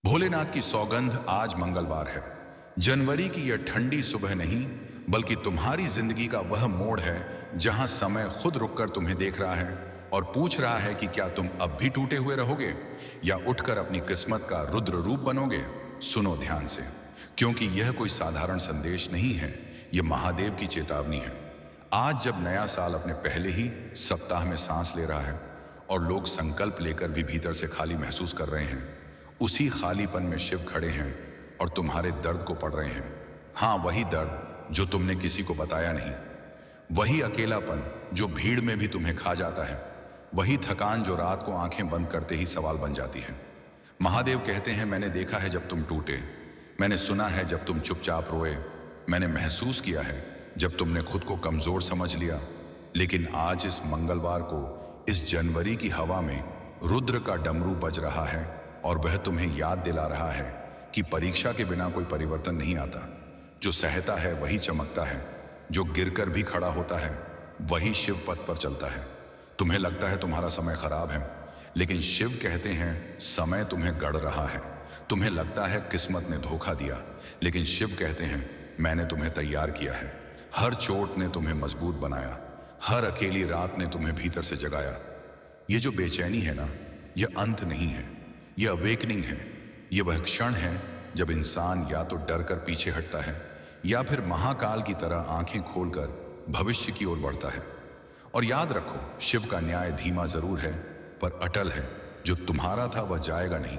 भोलेनाथ की सौगंध आज मंगलवार है। जनवरी की यह ठंडी सुबह नहीं, बल्कि तुम्हारी जिंदगी का वह मोड़ है जहां समय खुद रुककर तुम्हें देख रहा है और पूछ रहा है कि क्या तुम अब भी टूटे हुए रहोगे या उठकर अपनी किस्मत का रुद्र रूप बनोगे। सुनो ध्यान से, क्योंकि यह कोई साधारण संदेश नहीं है, यह महादेव की चेतावनी है। आज जब नया साल अपने पहले ही सप्ताह में सांस ले रहा है और लोग संकल्प लेकर भी भीतर से खाली महसूस कर रहे हैं, उसी खालीपन में शिव खड़े हैं और तुम्हारे दर्द को पढ़ रहे हैं। हाँ, वही दर्द जो तुमने किसी को बताया नहीं, वही अकेलापन जो भीड़ में भी तुम्हें खा जाता है, वही थकान जो रात को आंखें बंद करते ही सवाल बन जाती है। महादेव कहते हैं, मैंने देखा है जब तुम टूटे, मैंने सुना है जब तुम चुपचाप रोए, मैंने महसूस किया है जब तुमने खुद को कमजोर समझ लिया। लेकिन आज इस मंगलवार को, इस जनवरी की हवा में रुद्र का डमरू बज रहा है और वह तुम्हें याद दिला रहा है कि परीक्षा के बिना कोई परिवर्तन नहीं आता। जो सहता है वही चमकता है, जो गिरकर भी खड़ा होता है वही शिव पथ पर चलता है। तुम्हें लगता है तुम्हारा समय खराब है, लेकिन शिव कहते हैं समय तुम्हें गढ़ रहा है। तुम्हें लगता है किस्मत ने धोखा दिया, लेकिन शिव कहते हैं मैंने तुम्हें तैयार किया है। हर चोट ने तुम्हें मजबूत बनाया, हर अकेली रात ने तुम्हें भीतर से जगाया। ये जो बेचैनी है ना, यह अंत नहीं है, यह अवेकनिंग है। यह वह क्षण है जब इंसान या तो डर कर पीछे हटता है या फिर महाकाल की तरह आंखें खोलकर भविष्य की ओर बढ़ता है। और याद रखो, शिव का न्याय धीमा जरूर है पर अटल है। जो तुम्हारा था वह जाएगा नहीं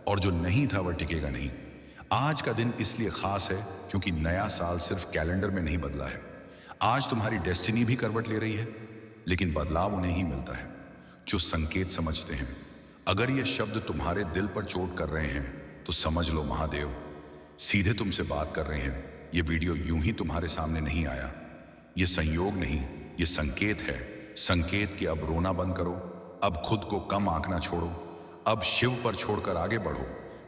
और जो नहीं था वह टिकेगा नहीं। आज का दिन इसलिए खास है क्योंकि नया साल सिर्फ कैलेंडर में नहीं बदला है। आज तुम्हारी डेस्टिनी भी करवट ले रही है, लेकिन बदलाव उन्हें ही मिलता है जो संकेत समझते हैं। अगर ये शब्द तुम्हारे दिल पर चोट कर रहे हैं तो समझ लो महादेव सीधे तुमसे बात कर रहे हैं। ये वीडियो यूं ही तुम्हारे सामने नहीं आया, ये संयोग नहीं, ये संकेत है। संकेत कि अब रोना बंद करो, अब खुद को कम आंकना छोड़ो, अब शिव पर छोड़कर आगे बढ़ो,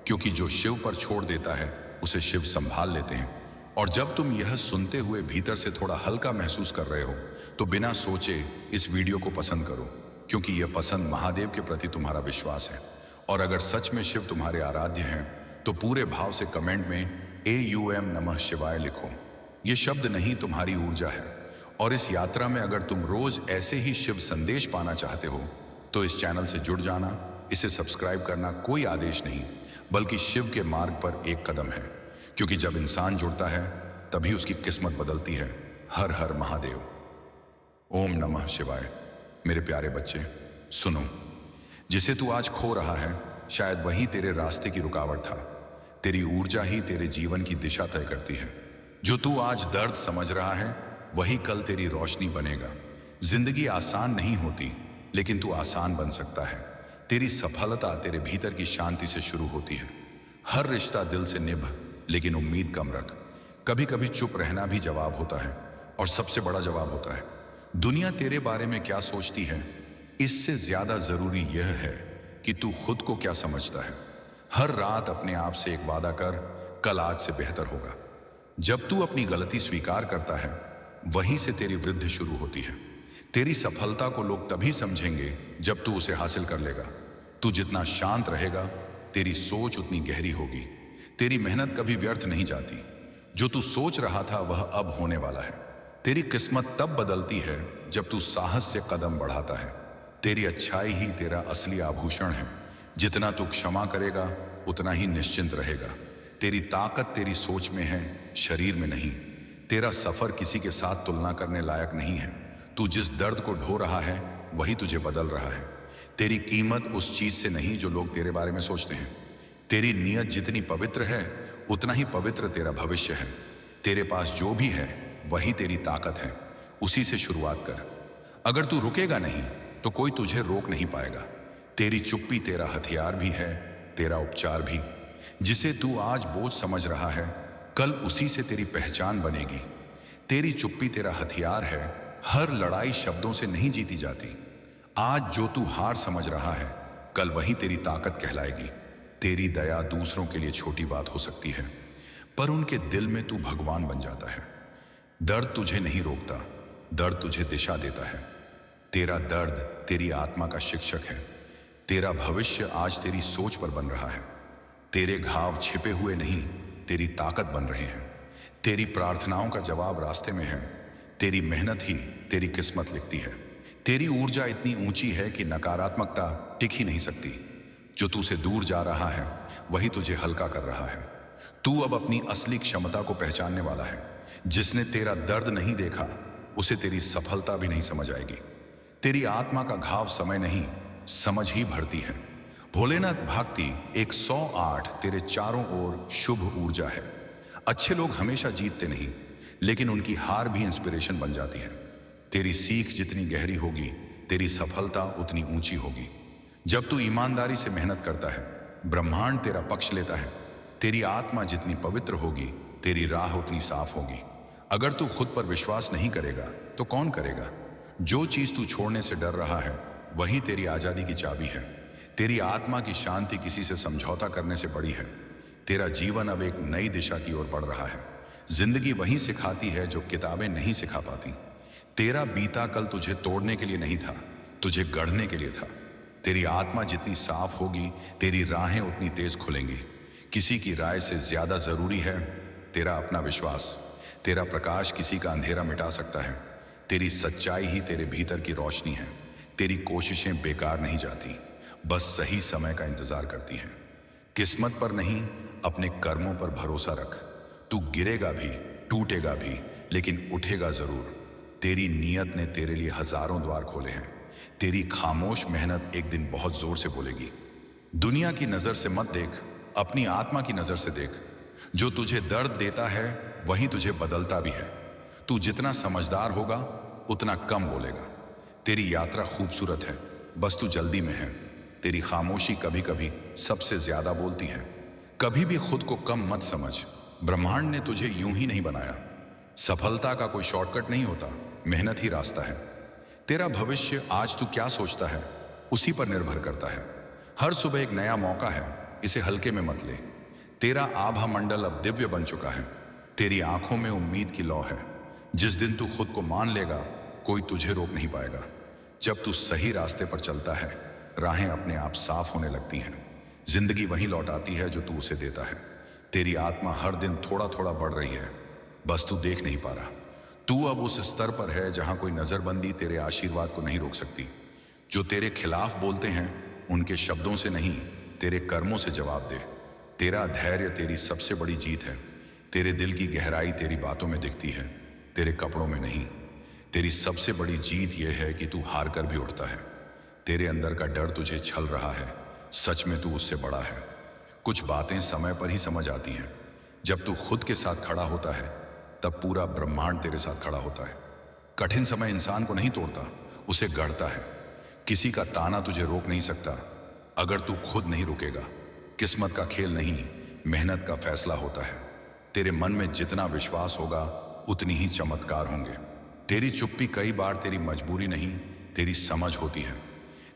क्योंकि जो शिव पर छोड़ देता है उसे शिव संभाल लेते हैं। और जब तुम यह सुनते हुए भीतर से थोड़ा हल्का महसूस कर रहे हो तो बिना सोचे इस वीडियो को पसंद करो, क्योंकि यह पसंद महादेव के प्रति तुम्हारा विश्वास है। और अगर सच में शिव तुम्हारे आराध्य हैं तो पूरे भाव से कमेंट में AUM नमः शिवाय लिखो। ये शब्द नहीं, तुम्हारी ऊर्जा है। और इस यात्रा में अगर तुम रोज ऐसे ही शिव संदेश पाना चाहते हो तो इस चैनल से जुड़ जाना। इसे सब्सक्राइब करना कोई आदेश नहीं, बल्कि शिव के मार्ग पर एक कदम है, क्योंकि जब इंसान जुड़ता है तभी उसकी किस्मत बदलती है। हर हर महादेव। ओम नमः शिवाय। मेरे प्यारे बच्चे, सुनो, जिसे तू आज खो रहा है शायद वही तेरे रास्ते की रुकावट था। तेरी ऊर्जा ही तेरे जीवन की दिशा तय करती है। जो तू आज दर्द समझ रहा है वही कल तेरी रोशनी बनेगा। जिंदगी आसान नहीं होती, लेकिन तू आसान बन सकता है। तेरी सफलता तेरे भीतर की शांति से शुरू होती है। हर रिश्ता दिल से निभ, लेकिन उम्मीद कम रख। कभी कभी चुप रहना भी जवाब होता है, और सबसे बड़ा जवाब होता है। दुनिया तेरे बारे में क्या सोचती है, इससे ज्यादा जरूरी यह है कि तू खुद को क्या समझता है। हर रात अपने आप से एक वादा कर, कल आज से बेहतर होगा। जब तू अपनी गलती स्वीकार करता है वहीं से तेरी वृद्धि शुरू होती है। तेरी सफलता को लोग तभी समझेंगे जब तू उसे हासिल कर लेगा। तू जितना शांत रहेगा तेरी सोच उतनी गहरी होगी। तेरी मेहनत कभी व्यर्थ नहीं जाती। जो तू सोच रहा था वह अब होने वाला है। तेरी किस्मत तब बदलती है जब तू साहस से कदम बढ़ाता है। तेरी अच्छाई ही तेरा असली आभूषण है। जितना तू क्षमा करेगा उतना ही निश्चिंत रहेगा। तेरी ताकत तेरी सोच में है, शरीर में नहीं। तेरा सफर किसी के साथ तुलना करने लायक नहीं है। तू जिस दर्द को ढो रहा है वही तुझे बदल रहा है। तेरी कीमत उस चीज से नहीं जो लोग तेरे बारे में सोचते हैं। तेरी नीयत जितनी पवित्र है उतना ही पवित्र तेरा भविष्य है। तेरे पास जो भी है वही तेरी ताकत है, उसी से शुरुआत कर। अगर तू रुकेगा नहीं तो कोई तुझे रोक नहीं पाएगा। तेरी चुप्पी तेरा हथियार भी है, तेरा उपचार भी। जिसे तू आज बोझ समझ रहा है कल उसी से तेरी पहचान बनेगी। तेरी चुप्पी तेरा हथियार है। हर लड़ाई शब्दों से नहीं जीती जाती। आज जो तू हार समझ रहा है कल वही तेरी ताकत कहलाएगी। तेरी दया दूसरों के लिए छोटी बात हो सकती है, पर उनके दिल में तू भगवान बन जाता है। दर्द तुझे नहीं रोकता, दर्द तुझे दिशा देता है। तेरा दर्द तेरी आत्मा का शिक्षक है। तेरा भविष्य आज तेरी सोच पर बन रहा है। तेरे घाव छिपे हुए नहीं, तेरी ताकत बन रहे हैं। तेरी प्रार्थनाओं का जवाब रास्ते में है। तेरी मेहनत ही तेरी किस्मत लिखती है। तेरी ऊर्जा इतनी ऊंची है कि नकारात्मकता टिक ही नहीं सकती। जो तू से दूर जा रहा है वही तुझे हल्का कर रहा है। तू अब अपनी असली क्षमता को पहचानने वाला है। जिसने तेरा दर्द नहीं देखा उसे तेरी सफलता भी नहीं समझ आएगी। तेरी आत्मा का घाव समय नहीं, समझ ही भरती है। भोलेनाथ भागती 108 तेरे चारों ओर शुभ ऊर्जा है। अच्छे लोग हमेशा जीतते नहीं, लेकिन उनकी हार भी इंस्पिरेशन बन जाती है। तेरी सीख जितनी गहरी होगी, तेरी सफलता उतनी ऊंची होगी। जब तू ईमानदारी से मेहनत करता है, ब्रह्मांड तेरा पक्ष लेता है। तेरी आत्मा जितनी पवित्र होगी, तेरी राह उतनी साफ होगी। अगर तू खुद पर विश्वास नहीं करेगा तो कौन करेगा? जो चीज तू छोड़ने से डर रहा है वही तेरी आजादी की चाबी है। तेरी आत्मा की शांति किसी से समझौता करने से बड़ी है। तेरा जीवन अब एक नई दिशा की ओर बढ़ रहा है। जिंदगी वही सिखाती है जो किताबें नहीं सिखा पाती। तेरा बीता कल तुझे तोड़ने के लिए नहीं था, तुझे गढ़ने के लिए था। तेरी आत्मा जितनी साफ होगी, तेरी राहें उतनी तेज खुलेंगी। किसी की राय से ज्यादा जरूरी है तेरा अपना विश्वास। तेरा प्रकाश किसी का अंधेरा मिटा सकता है। तेरी सच्चाई ही तेरे भीतर की रोशनी है। तेरी कोशिशें बेकार नहीं जाती, बस सही समय का इंतजार करती हैं। किस्मत पर नहीं, अपने कर्मों पर भरोसा रख। तू गिरेगा भी, टूटेगा भी, लेकिन उठेगा जरूर। तेरी नीयत ने तेरे लिए हजारों द्वार खोले हैं। तेरी खामोश मेहनत एक दिन बहुत जोर से बोलेगी। दुनिया की नजर से मत देख, अपनी आत्मा की नजर से देख। जो तुझे दर्द देता है वही तुझे बदलता भी है। तू जितना समझदार होगा उतना कम बोलेगा। तेरी यात्रा खूबसूरत है, बस तू जल्दी में है। तेरी खामोशी कभी कभी सबसे ज्यादा बोलती है। कभी भी खुद को कम मत समझ। ब्रह्मांड ने तुझे यूं ही नहीं बनाया। सफलता का कोई शॉर्टकट नहीं होता, मेहनत ही रास्ता है। तेरा भविष्य आज तू क्या सोचता है उसी पर निर्भर करता है। हर सुबह एक नया मौका है, इसे हल्के में मत ले। तेरा आभा मंडल अब दिव्य बन चुका है। तेरी आंखों में उम्मीद की लौ है। जिस दिन तू खुद को मान लेगा, कोई तुझे रोक नहीं पाएगा। जब तू सही रास्ते पर चलता है, राहें अपने आप साफ होने लगती हैं। जिंदगी वही लौटाती है जो तू उसे देता है। तेरी आत्मा हर दिन थोड़ा थोड़ा बढ़ रही है, बस तू देख नहीं पा रहा। तू अब उस स्तर पर है जहां कोई नजरबंदी तेरे आशीर्वाद को नहीं रोक सकती। जो तेरे खिलाफ बोलते हैं उनके शब्दों से नहीं, तेरे कर्मों से जवाब दे। तेरा धैर्य तेरी सबसे बड़ी जीत है। तेरे दिल की गहराई तेरी बातों में दिखती है, तेरे कपड़ों में नहीं। तेरी सबसे बड़ी जीत यह है कि तू हार कर भी उठता है। तेरे अंदर का डर तुझे छल रहा है, सच में तू उससे बड़ा है। कुछ बातें समय पर ही समझ आती हैं। जब तू खुद के साथ खड़ा होता है तब पूरा ब्रह्मांड तेरे साथ खड़ा होता है। कठिन समय इंसान को नहीं तोड़ता, उसे गढ़ता है। किसी का ताना तुझे रोक नहीं सकता अगर तू खुद नहीं रुकेगा। किस्मत का खेल नहीं, मेहनत का फैसला होता है। तेरे मन में जितना विश्वास होगा उतनी ही चमत्कार होंगे। तेरी चुप्पी कई बार तेरी मजबूरी नहीं, तेरी समझ होती है।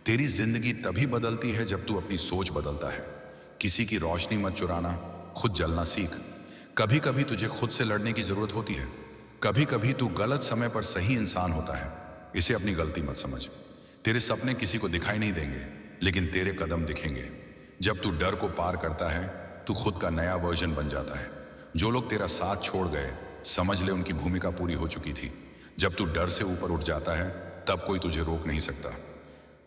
तेरी जिंदगी तभी बदलती है जब तू अपनी सोच बदलता है। किसी की रोशनी मत चुराना, खुद जलना सीख। कभी कभी तुझे खुद से लड़ने की जरूरत होती है। कभी कभी तू गलत समय पर सही इंसान होता है, इसे अपनी गलती मत समझ। तेरे सपने किसी को दिखाई नहीं देंगे, लेकिन तेरे कदम दिखेंगे। जब तू डर को पार करता है, तू खुद का नया वर्जन बन जाता है। जो लोग तेरा साथ छोड़ गए, समझ ले उनकी भूमिका पूरी हो चुकी थी। जब तू डर से ऊपर उठ जाता है, तब कोई तुझे रोक नहीं सकता।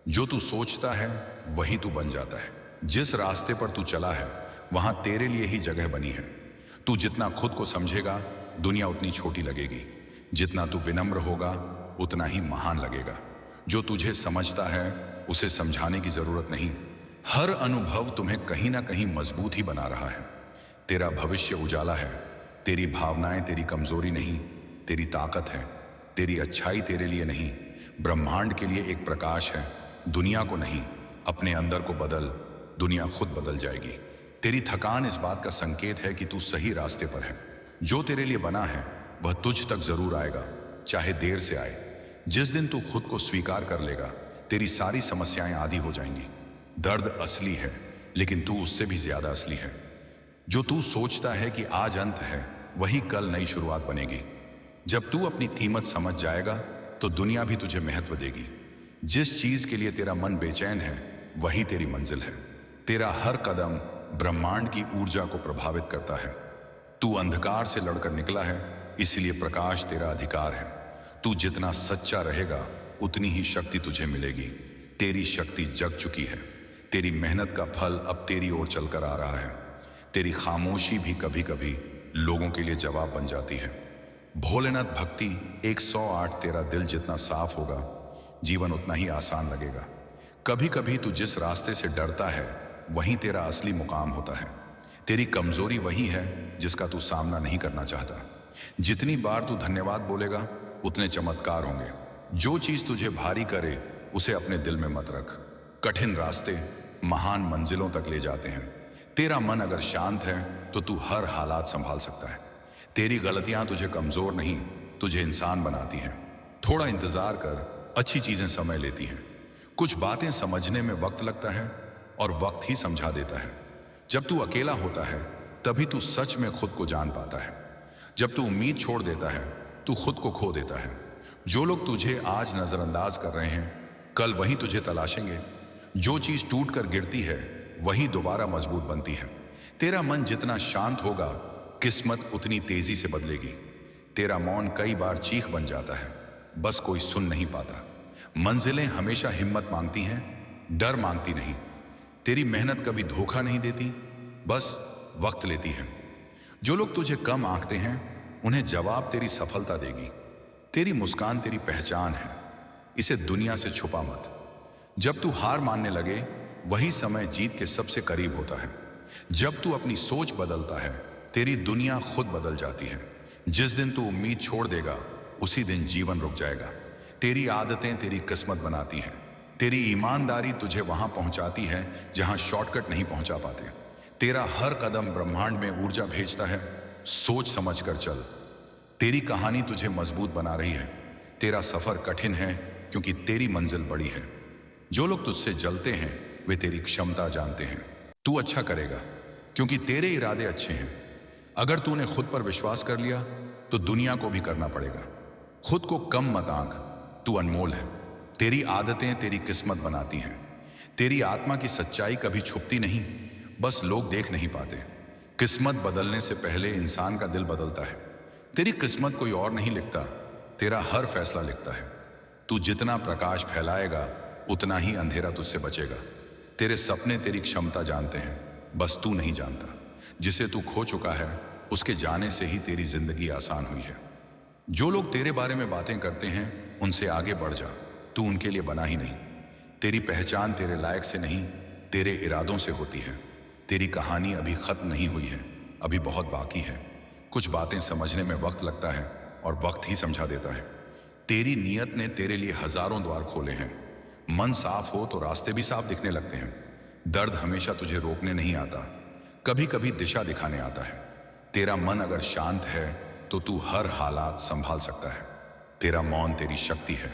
जो तू सोचता है वही तू बन जाता है। जिस रास्ते पर तू चला है वहां तेरे लिए ही जगह बनी है। तू जितना खुद को समझेगा, दुनिया उतनी छोटी लगेगी। जितना तू विनम्र होगा, उतना ही महान लगेगा। जो तुझे समझता है उसे समझाने की जरूरत नहीं। हर अनुभव तुम्हें कहीं ना कहीं मजबूत ही बना रहा है। तेरा भविष्य उजाला है। तेरी भावनाएं तेरी कमजोरी नहीं, तेरी ताकत है। तेरी अच्छाई तेरे लिए नहीं, ब्रह्मांड के लिए एक प्रकाश है। दुनिया को नहीं, अपने अंदर को बदल, दुनिया खुद बदल जाएगी। तेरी थकान इस बात का संकेत है कि तू सही रास्ते पर है। जो तेरे लिए बना है वह तुझ तक जरूर आएगा, चाहे देर से आए। जिस दिन तू खुद को स्वीकार कर लेगा, तेरी सारी समस्याएं आधी हो जाएंगी। दर्द असली है, लेकिन तू उससे भी ज्यादा असली है। जो तू सोचता है कि आज अंत है, वही कल नई शुरुआत बनेगी। जब तू अपनी कीमत समझ जाएगा तो दुनिया भी तुझे महत्व देगी। जिस चीज के लिए तेरा मन बेचैन है, वही तेरी मंजिल है। तेरा हर कदम ब्रह्मांड की ऊर्जा को प्रभावित करता है। तू अंधकार से लड़कर निकला है, इसलिए प्रकाश तेरा अधिकार है। तू जितना सच्चा रहेगा उतनी ही शक्ति तुझे मिलेगी। तेरी शक्ति जग चुकी है। तेरी मेहनत का फल अब तेरी ओर चलकर आ रहा है। तेरी खामोशी भी कभी कभी लोगों के लिए जवाब बन जाती है। भोलेनाथ भक्ति 108 तेरा दिल जितना साफ होगा, जीवन उतना ही आसान लगेगा। कभी कभी तू जिस रास्ते से डरता है वहीं तेरा असली मुकाम होता है। तेरी कमजोरी वही है जिसका तू सामना नहीं करना चाहता। जितनी बार तू धन्यवाद बोलेगा उतने चमत्कार होंगे। जो चीज तुझे भारी करे उसे अपने दिल में मत रख। कठिन रास्ते महान मंजिलों तक ले जाते हैं। तेरा मन अगर शांत है तो तू हर हालात संभाल सकता है। तेरी गलतियां तुझे कमजोर नहीं, तुझे इंसान बनाती हैं। थोड़ा इंतजार कर, अच्छी चीजें समय लेती हैं। कुछ बातें समझने में वक्त लगता है और वक्त ही समझा देता है। जब तू अकेला होता है तभी तू सच में खुद को जान पाता है। जब तू उम्मीद छोड़ देता है तू खुद को खो देता है। जो लोग तुझे आज नजरअंदाज कर रहे हैं कल वही तुझे तलाशेंगे। जो चीज टूट कर गिरती है वही दोबारा मजबूत बनती है। तेरा मन जितना शांत होगा किस्मत उतनी तेजी से बदलेगी। तेरा मौन कई बार चीख बन जाता है, बस कोई सुन नहीं पाता। मंजिलें हमेशा हिम्मत मांगती हैं, डर मांगती नहीं। तेरी मेहनत कभी धोखा नहीं देती, बस वक्त लेती है। जो लोग तुझे कम आंकते हैं उन्हें जवाब तेरी सफलता देगी। तेरी मुस्कान तेरी पहचान है, इसे दुनिया से छुपा मत। जब तू हार मानने लगे वही समय जीत के सबसे करीब होता है। जब तू अपनी सोच बदलता है तेरी दुनिया खुद बदल जाती है। जिस दिन तू उम्मीद छोड़ देगा उसी दिन जीवन रुक जाएगा। तेरी आदतें तेरी किस्मत बनाती हैं। तेरी ईमानदारी तुझे वहां पहुंचाती है जहां शॉर्टकट नहीं पहुंचा पाते। तेरा हर कदम ब्रह्मांड में ऊर्जा भेजता है। सोच समझ कर चल। तेरी कहानी तुझे मजबूत बना रही है। तेरा सफर कठिन है क्योंकि तेरी मंजिल बड़ी है। जो लोग तुझसे जलते हैं वे तेरी क्षमता जानते हैं। तू अच्छा करेगा क्योंकि तेरे इरादे अच्छे हैं। अगर तूने खुद पर विश्वास कर लिया तो दुनिया को भी करना पड़ेगा। खुद को कम मत आंक, तू अनमोल है। तेरी आदतें तेरी किस्मत बनाती हैं। तेरी आत्मा की सच्चाई कभी छुपती नहीं, बस लोग देख नहीं पाते। किस्मत बदलने से पहले इंसान का दिल बदलता है। तेरी किस्मत कोई और नहीं लिखता, तेरा हर फैसला लिखता है। तू जितना प्रकाश फैलाएगा उतना ही अंधेरा तुझसे बचेगा। तेरे सपने तेरी क्षमता जानते हैं, बस तू नहीं जानता। जिसे तू खो चुका है उसके जाने से ही तेरी जिंदगी आसान हुई है। जो लोग तेरे बारे में बातें करते हैं उनसे आगे बढ़ जा, तू उनके लिए बना ही नहीं। तेरी पहचान तेरे लायक से नहीं तेरे इरादों से होती है। तेरी कहानी अभी खत्म नहीं हुई है, अभी बहुत बाकी है। कुछ बातें समझने में वक्त लगता है और वक्त ही समझा देता है। तेरी नीयत ने तेरे लिए हजारों द्वार खोले हैं। मन साफ हो तो रास्ते भी साफ दिखने लगते हैं। दर्द हमेशा तुझे रोकने नहीं आता, कभी कभी दिशा दिखाने आता है। तेरा मन अगर शांत है तो तू हर हालात संभाल सकता है। तेरा मौन तेरी शक्ति है।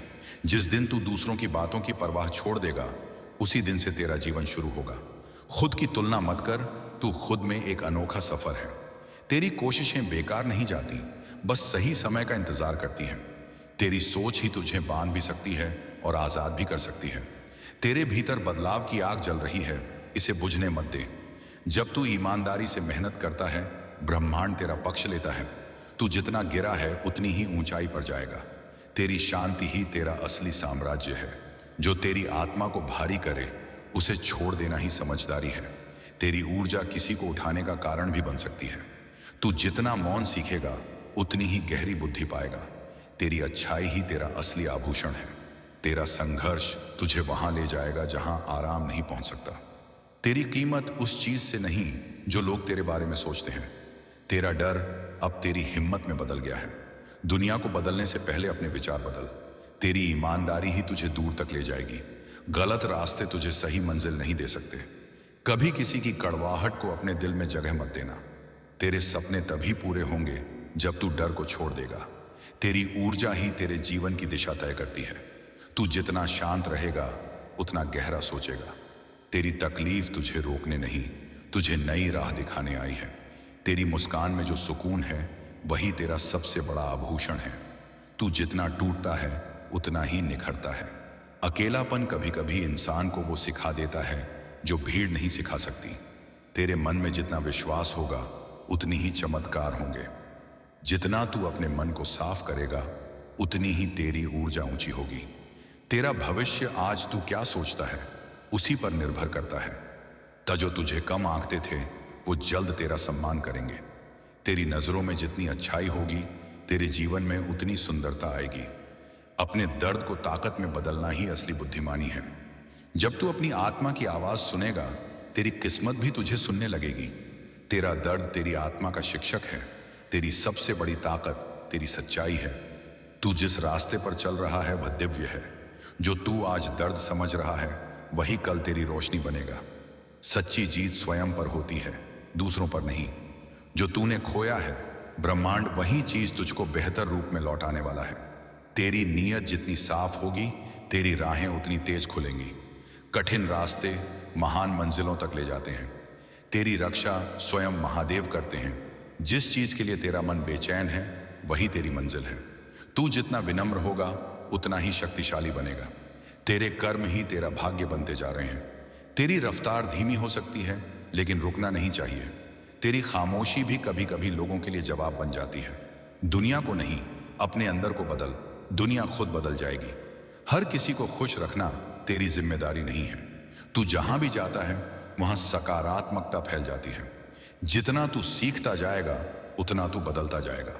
जिस दिन तू दूसरों की बातों की परवाह छोड़ देगा उसी दिन से तेरा जीवन शुरू होगा। खुद की तुलना मत कर, तू खुद में एक अनोखा सफर है। तेरी कोशिशें बेकार नहीं जाती, बस सही समय का इंतजार करती हैं। तेरी सोच ही तुझे बांध भी सकती है और आजाद भी कर सकती है। तेरे भीतर बदलाव की आग जल रही है, इसे बुझने मत दे। जब तू ईमानदारी से मेहनत करता है ब्रह्मांड तेरा पक्ष लेता है। तू जितना गिरा है उतनी ही ऊंचाई पर जाएगा। तेरी शांति ही तेरा असली साम्राज्य है। जो तेरी आत्मा को भारी करे उसे छोड़ देना ही समझदारी है। तेरी ऊर्जा किसी को उठाने का कारण भी बन सकती है। तू जितना मौन सीखेगा उतनी ही गहरी बुद्धि पाएगा। तेरी अच्छाई ही तेरा असली आभूषण है। तेरा संघर्ष तुझे वहां ले जाएगा जहां आराम नहीं पहुंच सकता। तेरी कीमत उस चीज से नहीं जो लोग तेरे बारे में सोचते हैं। तेरा डर अब तेरी हिम्मत में बदल गया है। दुनिया को बदलने से पहले अपने विचार बदल। तेरी ईमानदारी ही तुझे दूर तक ले जाएगी। गलत रास्ते तुझे सही मंजिल नहीं दे सकते। कभी किसी की कड़वाहट को अपने दिल में जगह मत देना। तेरे सपने तभी पूरे होंगे जब तू डर को छोड़ देगा। तेरी ऊर्जा ही तेरे जीवन की दिशा तय करती है। तू जितना शांत रहेगा उतना गहरा सोचेगा। तेरी तकलीफ तुझे रोकने नहीं, तुझे नई राह दिखाने आई है। तेरी मुस्कान में जो सुकून है वही तेरा सबसे बड़ा आभूषण है। तू जितना टूटता है उतना ही निखरता है। अकेलापन कभी कभी इंसान को वो सिखा देता है जो भीड़ नहीं सिखा सकती। तेरे मन में जितना विश्वास होगा उतनी ही चमत्कार होंगे। जितना तू अपने मन को साफ करेगा उतनी ही तेरी ऊर्जा ऊंची होगी। तेरा भविष्य आज तू क्या सोचता है उसी पर निर्भर करता है। जो तुझे कम आंकते थे वो जल्द तेरा सम्मान करेंगे। तेरी नजरों में जितनी अच्छाई होगी तेरे जीवन में उतनी सुंदरता आएगी। अपने दर्द को ताकत में बदलना ही असली बुद्धिमानी है। जब तू अपनी आत्मा की आवाज सुनेगा तेरी किस्मत भी तुझे सुनने लगेगी। तेरा दर्द तेरी आत्मा का शिक्षक है। तेरी सबसे बड़ी ताकत तेरी सच्चाई है। तू जिस रास्ते पर चल रहा है वह दिव्य है। जो तू आज दर्द समझ रहा है वही कल तेरी रोशनी बनेगा। सच्ची जीत स्वयं पर होती है, दूसरों पर नहीं। जो तूने खोया है ब्रह्मांड वही चीज तुझको बेहतर रूप में लौटाने वाला है। तेरी नीयत जितनी साफ होगी तेरी राहें उतनी तेज खुलेंगी। कठिन रास्ते महान मंजिलों तक ले जाते हैं। तेरी रक्षा स्वयं महादेव करते हैं। जिस चीज के लिए तेरा मन बेचैन है वही तेरी मंजिल है। तू जितना विनम्र होगा उतना ही शक्तिशाली बनेगा। तेरे कर्म ही तेरा भाग्य बनते जा रहे हैं। तेरी रफ्तार धीमी हो सकती है लेकिन रुकना नहीं चाहिए। तेरी खामोशी भी कभी कभी लोगों के लिए जवाब बन जाती है। दुनिया को नहीं अपने अंदर को बदल, दुनिया खुद बदल जाएगी। हर किसी को खुश रखना तेरी जिम्मेदारी नहीं है। तू जहां भी जाता है वहां सकारात्मकता फैल जाती है। जितना तू सीखता जाएगा उतना तू बदलता जाएगा।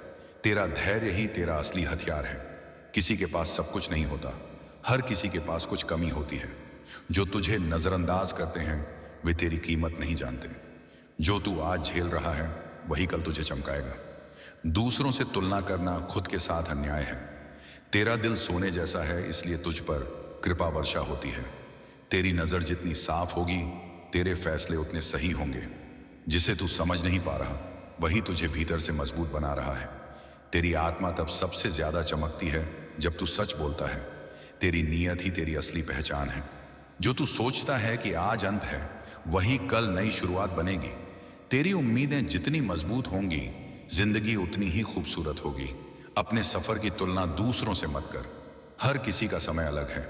तेरा धैर्य ही तेरा असली हथियार है। किसी के पास सब कुछ नहीं होता, हर किसी के पास कुछ कमी होती है। जो तुझे नजरअंदाज करते हैं वे तेरी कीमत नहीं जानते। जो तू आज झेल रहा है वही कल तुझे चमकाएगा। दूसरों से तुलना करना खुद के साथ अन्याय है। तेरा दिल सोने जैसा है इसलिए तुझ पर कृपा वर्षा होती है। तेरी नजर जितनी साफ होगी तेरे फैसले उतने सही होंगे। जिसे तू समझ नहीं पा रहा वही तुझे भीतर से मजबूत बना रहा है। तेरी आत्मा तब सबसे ज्यादा चमकती है जब तू सच बोलता है। तेरी नीयत ही तेरी असली पहचान है। जो तू सोचता है कि आज अंत है वही कल नई शुरुआत बनेगी। तेरी उम्मीदें जितनी मजबूत होंगी जिंदगी उतनी ही खूबसूरत होगी। अपने सफर की तुलना दूसरों से मत कर। हर किसी का समय अलग है।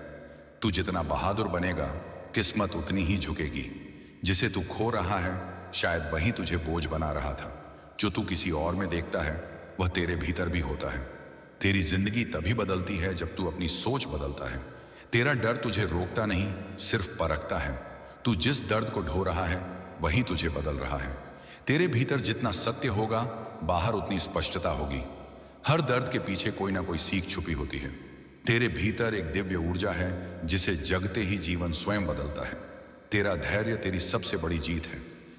तू जितना बहादुर बनेगा किस्मत उतनी ही झुकेगी। जिसे तू खो रहा है शायद वही तुझे बोझ बना रहा था। जो तू किसी और में देखता है वह तेरे भीतर भी होता है। तेरी जिंदगी तभी बदलती है जब तू अपनी सोच बदलता है। तेरा डर तुझे रोकता नहीं सिर्फ परखता है। तू जिस दर्द को ढो रहा है वही तुझे बदल रहा है। तेरे भीतर जितना सत्य होगा बाहर उतनी स्पष्टता होगी। हर दर्द के पीछे कोई ना कोई सीख छुपी होती है। तेरे भीतर एक दिव्य ऊर्जा है जिसे जगते ही जीवन स्वयं बदलता है। तेरा धैर्य तेरी सबसे बड़ी जीत है।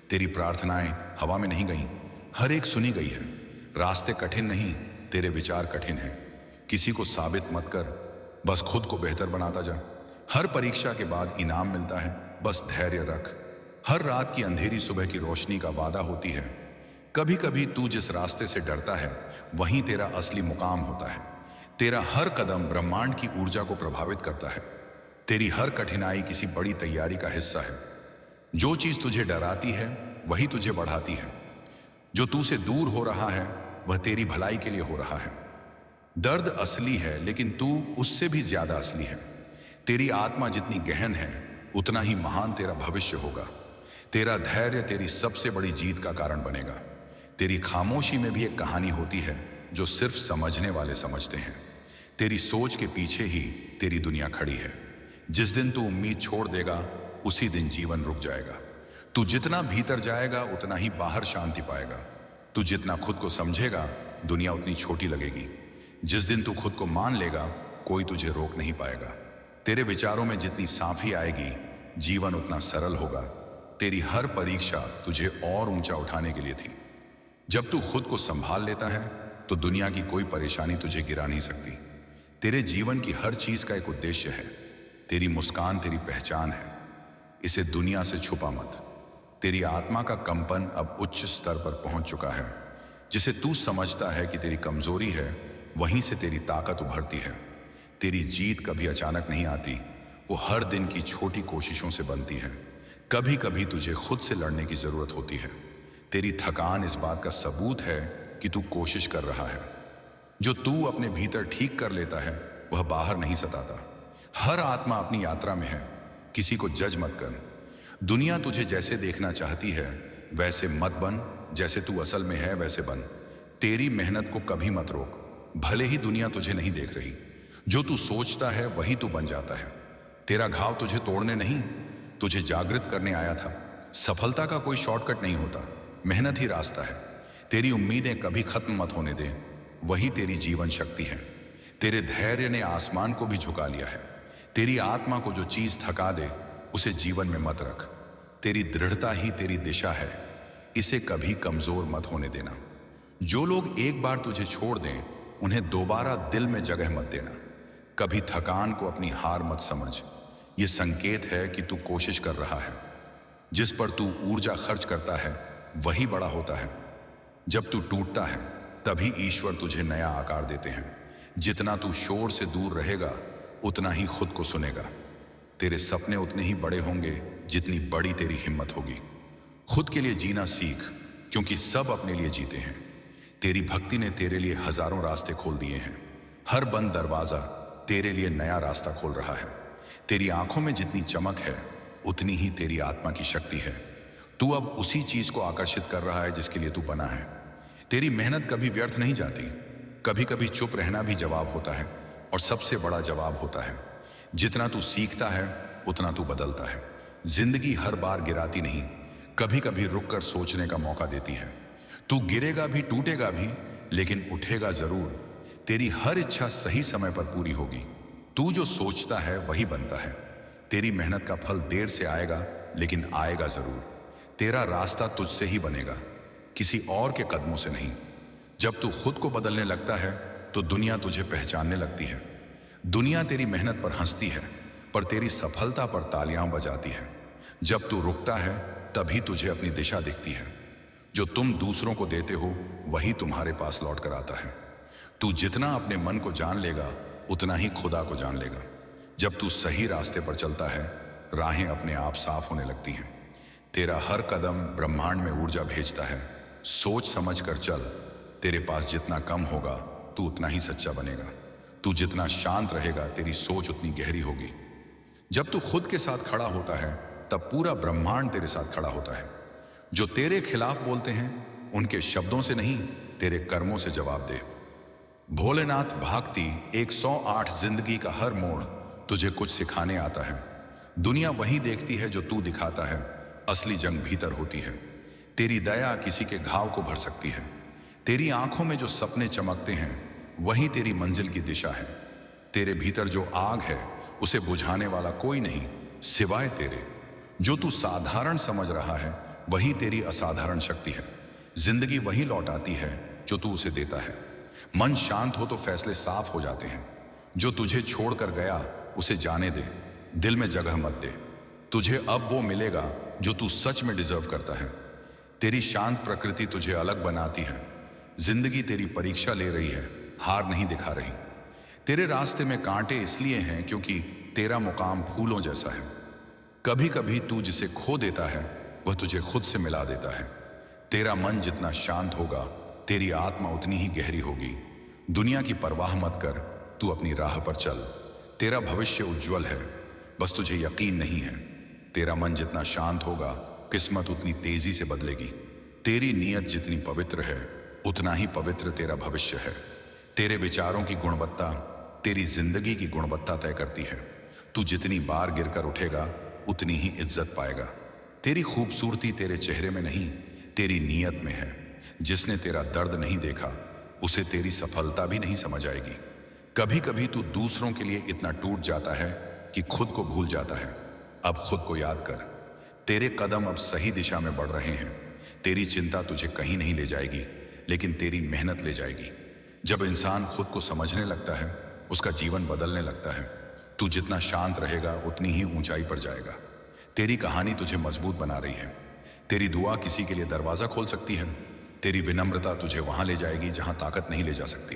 तेरी प्रार्थनाएं हवा में नहीं गईं, हर एक सुनी गई है। रास्ते कठिन नहीं, तेरे विचार कठिन हैं। किसी को साबित मत कर, बस खुद को बेहतर बनाता जा। हर परीक्षा के बाद इनाम मिलता है, बस धैर्य रख। हर रात की अंधेरी सुबह की रोशनी का वादा होती है। कभी कभी तू जिस रास्ते से डरता है वहीं तेरा असली मुकाम होता है। तेरा हर कदम ब्रह्मांड की ऊर्जा को प्रभावित करता है। तेरी हर कठिनाई किसी बड़ी तैयारी का हिस्सा है। जो चीज तुझे डराती है वही तुझे बढ़ाती है। जो तू से दूर हो रहा है वह तेरी भलाई के लिए हो रहा है। दर्द असली है लेकिन तू उससे भी ज्यादा असली है। तेरी आत्मा जितनी गहन है उतना ही महान तेरा भविष्य होगा। तेरा धैर्य तेरी सबसे बड़ी जीत का कारण बनेगा। तेरी खामोशी में भी एक कहानी होती है जो सिर्फ समझने वाले समझते हैं। तेरी सोच के पीछे ही तेरी दुनिया खड़ी है। जिस दिन तू उम्मीद छोड़ देगा उसी दिन जीवन रुक जाएगा। तू जितना भीतर जाएगा उतना ही बाहर शांति पाएगा। तू जितना खुद को समझेगा दुनिया उतनी छोटी लगेगी। जिस दिन तू खुद को मान लेगा कोई तुझे रोक नहीं पाएगा। तेरे विचारों में जितनी साफी आएगी जीवन उतना सरल होगा। तेरी हर परीक्षा तुझे और ऊंचा उठाने के लिए थी। जब तू खुद को संभाल लेता है तो दुनिया की कोई परेशानी तुझे गिरा नहीं सकती। तेरे जीवन की हर चीज का एक उद्देश्य है। तेरी मुस्कान तेरी पहचान है, इसे दुनिया से छुपा मत। तेरी आत्मा का कंपन अब उच्च स्तर पर पहुंच चुका है। जिसे तू समझता है कि तेरी कमजोरी है वहीं से तेरी ताकत उभरती है। तेरी जीत कभी अचानक नहीं आती, वो हर दिन की छोटी कोशिशों से बनती है। कभी कभी तुझे खुद से लड़ने की जरूरत होती है। तेरी थकान इस बात का सबूत है कि तू कोशिश कर रहा है। जो तू अपने भीतर ठीक कर लेता है वह बाहर नहीं सताता। हर आत्मा अपनी यात्रा में है, किसी को जज मत कर। दुनिया तुझे जैसे देखना चाहती है वैसे मत बन, जैसे तू असल में है वैसे बन। तेरी मेहनत को कभी मत रोक, भले ही दुनिया तुझे नहीं देख रही। जो तू सोचता है वही तू बन जाता है। तेरा घाव तुझे तोड़ने नहीं, तुझे जागृत करने आया था। सफलता का कोई शॉर्टकट नहीं होता, मेहनत ही रास्ता है। तेरी उम्मीदें कभी खत्म मत होने दे, वही तेरी जीवन शक्ति है। तेरे धैर्य ने आसमान को भी झुका लिया है। तेरी आत्मा को जो चीज थका दे उसे जीवन में मत रख। तेरी दृढ़ता ही तेरी दिशा है, इसे कभी कमजोर मत होने देना। जो लोग एक बार तुझे छोड़ दें उन्हें दोबारा दिल में जगह मत देना। कभी थकान को अपनी हार मत समझ, यह संकेत है कि तू कोशिश कर रहा है। जिस पर तू ऊर्जा खर्च करता है वही बड़ा होता है। जब तू टूटता है तभी ईश्वर तुझे नया आकार देते हैं। जितना तू शोर से दूर रहेगा उतना ही खुद को सुनेगा। तेरे सपने उतने ही बड़े होंगे जितनी बड़ी तेरी हिम्मत होगी। खुद के लिए जीना सीख, क्योंकि सब अपने लिए जीते हैं। तेरी भक्ति ने तेरे लिए हजारों रास्ते खोल दिए हैं। हर बंद दरवाजा तेरे लिए नया रास्ता खोल रहा है। तेरी आंखों में जितनी चमक है उतनी ही तेरी आत्मा की शक्ति है। तू अब उसी चीज को आकर्षित कर रहा है जिसके लिए तू बना है। तेरी मेहनत कभी व्यर्थ नहीं जाती। कभी कभी चुप रहना भी जवाब होता है, और सबसे बड़ा जवाब होता है। जितना तू सीखता है उतना तू बदलता है। जिंदगी हर बार गिराती नहीं, कभी कभी रुक कर सोचने का मौका देती है। तू गिरेगा भी, टूटेगा भी, लेकिन उठेगा जरूर। तेरी हर इच्छा सही समय पर पूरी होगी। तू जो सोचता है वही बनता है। तेरी मेहनत का फल देर से आएगा, लेकिन आएगा जरूर। तेरा रास्ता तुझसे ही बनेगा, किसी और के कदमों से नहीं। जब तू खुद को बदलने लगता है तो दुनिया तुझे पहचानने लगती है। दुनिया तेरी मेहनत पर हंसती है, पर तेरी सफलता पर तालियां बजाती है। जब तू रुकता है तभी तुझे अपनी दिशा दिखती है। जो तुम दूसरों को देते हो वही तुम्हारे पास लौट कर आता है। तू जितना अपने मन को जान लेगा उतना ही खुदा को जान लेगा। जब तू सही रास्ते पर चलता है राहें अपने आप साफ होने लगती हैं। तेरा हर कदम ब्रह्मांड में ऊर्जा भेजता है। सोच समझ कर चल, तेरे पास जितना कम होगा तू उतना ही सच्चा बनेगा। तू जितना शांत रहेगा तेरी सोच उतनी गहरी होगी। जब तू खुद के साथ खड़ा होता है तब पूरा ब्रह्मांड तेरे साथ खड़ा होता है। जो तेरे खिलाफ बोलते हैं उनके शब्दों से नहीं, तेरे कर्मों से जवाब दे। भोलेनाथ भागती 108 जिंदगी का हर मोड़ तुझे कुछ सिखाने आता है। दुनिया वही देखती है जो तू दिखाता है, असली जंग भीतर होती है। तेरी दया किसी के घाव को भर सकती है। तेरी आंखों में जो सपने चमकते हैं वही तेरी मंजिल की दिशा है। तेरे भीतर जो आग है उसे बुझाने वाला कोई नहीं सिवाय तेरे। जो तू साधारण समझ रहा है वही तेरी असाधारण शक्ति है। जिंदगी वही लौटाती है जो तू उसे देता है। मन शांत हो तो फैसले साफ हो जाते हैं। जो तुझे छोड़कर गया उसे जाने दे, दिल में जगह मत दे। तुझे अब वो मिलेगा जो तू सच में डिजर्व करता है। तेरी शांत प्रकृति तुझे अलग बनाती है। जिंदगी तेरी परीक्षा ले रही है, हार नहीं दिखा रही। तेरे रास्ते में कांटे इसलिए हैं क्योंकि तेरा मुकाम फूलों जैसा है। कभी कभी तू जिसे खो देता है वह तुझे खुद से मिला देता है। तेरा मन जितना शांत होगा तेरी आत्मा उतनी ही गहरी होगी। दुनिया की परवाह मत कर, तू अपनी राह पर चल। तेरा भविष्य उज्जवल है, बस तुझे यकीन नहीं है। तेरा मन जितना शांत होगा किस्मत उतनी तेजी से बदलेगी। तेरी नीयत जितनी पवित्र है उतना ही पवित्र तेरा भविष्य है। तेरे विचारों की गुणवत्ता तेरी जिंदगी की गुणवत्ता तय करती है। तू जितनी बार गिरकर उठेगा उतनी ही इज्जत पाएगा। तेरी खूबसूरती तेरे चेहरे में नहीं, तेरी नीयत में है। जिसने तेरा दर्द नहीं देखा उसे तेरी सफलता भी नहीं समझ आएगी। कभी कभी तू दूसरों के लिए इतना टूट जाता है कि खुद को भूल जाता है। अब खुद को याद कर, तेरे कदम अब सही दिशा में बढ़ रहे हैं। तेरी चिंता तुझे कहीं नहीं ले जाएगी, लेकिन तेरी मेहनत ले जाएगी। जब इंसान खुद को समझने लगता है उसका जीवन बदलने लगता है। तू जितना शांत रहेगा उतनी ही ऊंचाई पर जाएगा। तेरी कहानी तुझे मजबूत बना रही है। तेरी दुआ किसी के लिए दरवाजा खोल सकती है। तेरी विनम्रता तुझे वहां ले जाएगी जहां ताकत नहीं ले जा सकती।